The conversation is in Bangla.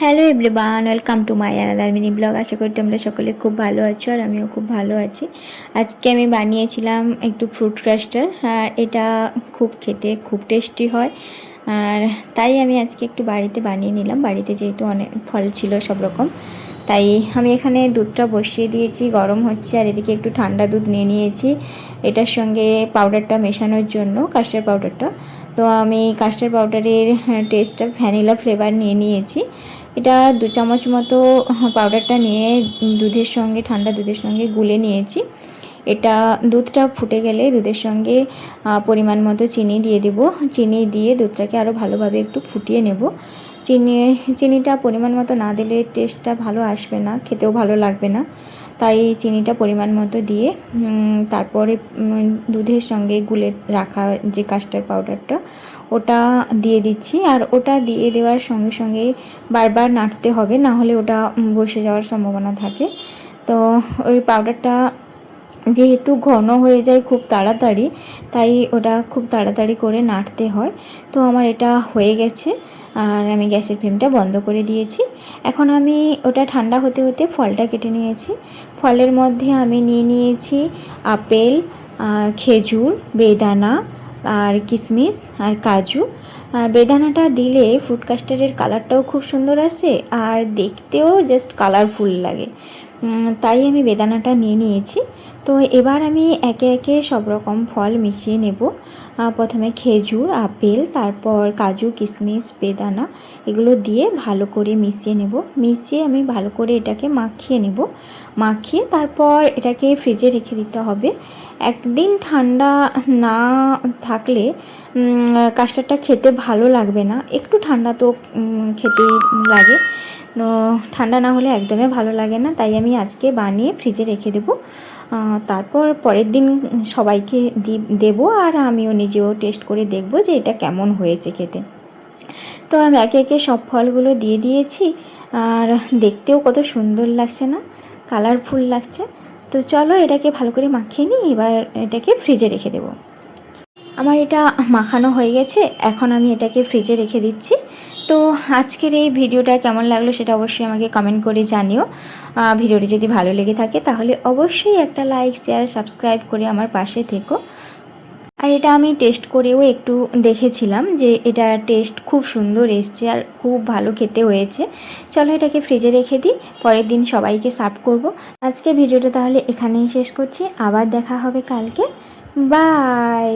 Hello everyone, welcome to my another mini blog. আশা করি তোমরা সকলে খুব ভালো আছো আর আমিও খুব ভালো আছি। আজকে আমি বানিয়েছিলাম একটু ফ্রুট কাস্টার্ড, আর এটা খুব খেতে খুব টেস্টি হয়। আর তাই আমি আজকে একটু বাড়িতে বানিয়ে নিলাম। বাড়িতে যেহেতু অনেক ফল ছিল সব রকম, তাই আমি এখানে দুধটা বসিয়ে দিয়েছি, গরম হচ্ছে। আর এদিকে একটু ঠান্ডা দুধ নিয়ে নিয়েছি এটার সঙ্গে পাউডারটা মেশানোর জন্য, কাস্টার্ড পাউডারটা। তো আমি কাস্টার্ড পাউডারের টেস্টটা ভ্যানিলা ফ্লেভার নিয়ে নিয়েছি। এটা 2 চামচ মতো পাউডারটা নিয়ে দুধের সঙ্গে, ঠান্ডা দুধের সঙ্গে গুলে নিয়েছি। এটা দুধটা ফুটে গেলে দুধের সঙ্গে পরিমাণ মতো চিনি দিয়ে দেব। চিনি দিয়ে দুধটাকে আরও ভালোভাবে একটু ফুটিয়ে নেব। চিনিটা পরিমাণ মতো না দিলে টেস্টটা ভালো আসবে না, খেতেও ভালো লাগবে না। তাই চিনিটা পরিমাণ মতো দিয়ে তারপরে দুধের সঙ্গে গুলে রাখা যে কাস্টার্ড পাউডারটা ওটা দিয়ে দিচ্ছি। আর ওটা দিয়ে দেওয়ার সঙ্গে সঙ্গে বারবার নাড়তে হবে, না হলে ওটা বসে যাওয়ার সম্ভাবনা থাকে। তো ওই পাউডারটা যেহেতু ঘন হয়ে যায় খুব তাড়াতাড়ি, তাই ওটা খুব তাড়াতাড়ি করে নাড়তে হয়। তো আমার এটা হয়ে গেছে আর আমি গ্যাসের ফ্লেমটা বন্ধ করে দিয়েছি। এখন আমি ওটা ঠান্ডা হতে হতে ফলটা কেটে নিয়েছি। ফলের মধ্যে আমি নিয়ে নিয়েছি আপেল, খেজুর, বেদানা আর কিশমিশ আর কাজু। আর বেদানাটা দিলে ফ্রুট কাস্টার্ডের কালারটাও খুব সুন্দর আসে আর দেখতেও জাস্ট কালারফুল লাগে, তাই আমি বেদানাটা নিয়ে নিয়েছি। তো এবার আমি একে একে সব রকম ফল মিশিয়ে নেব। প্রথমে খেজুর, আপেল, তারপর কাজু, কিশমিশ, বেদানা এগুলো দিয়ে ভালো করে মিশিয়ে নেব। মিশিয়ে আমি ভালো করে এটাকে মাখিয়ে নেব। মাখিয়ে তারপর এটাকে ফ্রিজে রেখে দিতে হবে। একদিন ঠান্ডা না থাকলে কাস্টার্ডটা খেতে ভালো লাগবে না। একটু ঠান্ডা তো খেতেই লাগে, তো ঠান্ডা না হলে একদমই ভালো লাগে না। তাই আমি আজকে বানিয়ে ফ্রিজে রেখে দেবো। তারপর পরের দিন সবাইকে দেবো আর আমিও নিজেও টেস্ট করে দেখব যে এটা কেমন হয়েছে খেতে। তো আমি একে একে সব ফলগুলো দিয়ে দিয়েছি আর দেখতেও কত সুন্দর লাগছে না, কালারফুল লাগছে। তো চলো এটাকে ভালো করে মাখিয়ে নিই, এবার এটাকে ফ্রিজে রেখে দেবো। আমার এটা মাখানো হয়ে গেছে, এখন আমি এটাকে ফ্রিজে রেখে দিচ্ছি। তো আজকের এই ভিডিওটা কেমন লাগলো সেটা অবশ্যই আমাকে কমেন্ট করে জানিও। ভিডিওটি যদি ভালো লেগে থাকে তাহলে অবশ্যই একটা লাইক, শেয়ার, সাবস্ক্রাইব করে আমার পাশে থেকো। আর এটা আমি টেস্ট করেও একটু দেখেছিলাম যে এটা টেস্ট খুব সুন্দর এসছে আর খুব ভালো খেতে হয়েছে। চলো এটাকে ফ্রিজে রেখে দিই, পরের দিন সবাইকে সার্ভ করব। আজকে ভিডিওটা তাহলে এখানেই শেষ করছি, আবার দেখা হবে কালকে। বাই।